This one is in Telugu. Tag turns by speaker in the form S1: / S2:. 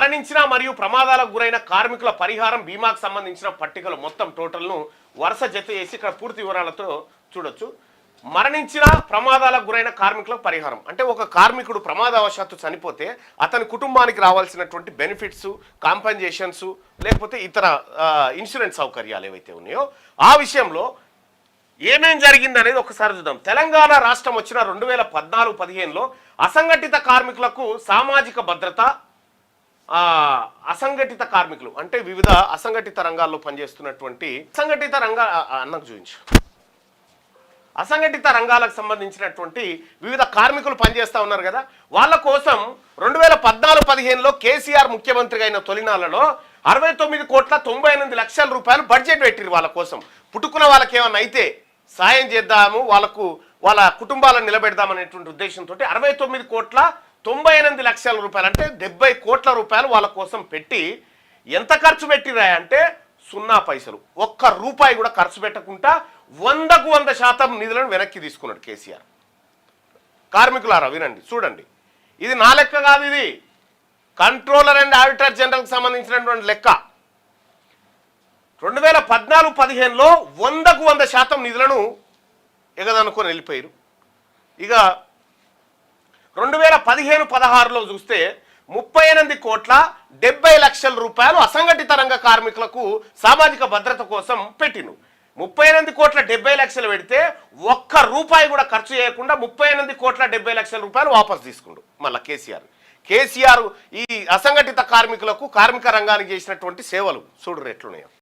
S1: మరణించిన మరియు ప్రమాదాలకు గురైన కార్మికుల పరిహారం బీమాకు సంబంధించిన పట్టికలు మొత్తం టోటల్ను వరుస జత చేసి ఇక్కడ పూర్తి వివరాలతో చూడొచ్చు. మరణించిన ప్రమాదాలకు గురైన కార్మికులకు పరిహారం అంటే ఒక కార్మికుడు ప్రమాదవశాత్తు చనిపోతే అతని కుటుంబానికి రావాల్సినటువంటి బెనిఫిట్స్, కాంపెన్సేషన్స్ లేకపోతే ఇతర ఇన్సూరెన్స్ సౌకర్యాలు ఏవైతే ఉన్నాయో ఆ విషయంలో ఏమేం జరిగింది అనేది ఒకసారి చూద్దాం. తెలంగాణ రాష్ట్రం వచ్చిన 2014-15లో అసంఘటిత కార్మికులకు సామాజిక భద్రత, అసంఘటిత కార్మికులు అంటే వివిధ అసంఘటిత రంగాల్లో పనిచేస్తున్నటువంటి అసంఘటిత రంగాలకు సంబంధించినటువంటి వివిధ కార్మికులు పనిచేస్తూ ఉన్నారు కదా, వాళ్ళ కోసం 2014-15లో కేసీఆర్ ముఖ్యమంత్రిగా అయిన తొలినాళ్లలో 69,98,00,000 రూపాయలు బడ్జెట్ పెట్టిరు వాళ్ళ కోసం. పుట్టుకున్న వాళ్ళకి ఏమన్నా అయితే సాయం చేద్దాము, వాళ్ళ కుటుంబాలను నిలబెడదామనేటువంటి ఉద్దేశంతో 69,98,00,000 రూపాయలు అంటే 70 కోట్ల రూపాయలు వాళ్ళ కోసం పెట్టి ఎంత ఖర్చు పెట్టిరా అంటే 0 పైసలు, ఒక్క రూపాయి కూడా ఖర్చు పెట్టకుండా 100కు 100% నిధులను వెనక్కి తీసుకున్నాడు కేసీఆర్. కార్మికులారా వినండి, చూడండి, ఇది నా లెక్క కాదు, ఇది కంట్రోలర్ అండ్ ఆడిటర్ జనరల్కి సంబంధించినటువంటి లెక్క. 2014-15లో 100కు 100% నిధులను ఎగదనుకొని వెళ్ళిపోయారు. ఇక 2015-16లో చూస్తే 38,70,00,000 రూపాయలు అసంఘటిత రంగ కార్మికులకు సామాజిక భద్రత కోసం పెట్టిను. 38,70,00,000 పెడితే ఒక్క రూపాయి కూడా ఖర్చు చేయకుండా 38,70,00,000 రూపాయలు వాపసు తీసుకుండు మళ్ళీ కేసీఆర్ ఈ అసంఘటిత కార్మికులకు, కార్మిక రంగానికి చేసినటువంటి సేవలు చూడరు ఎట్లున్నాయో.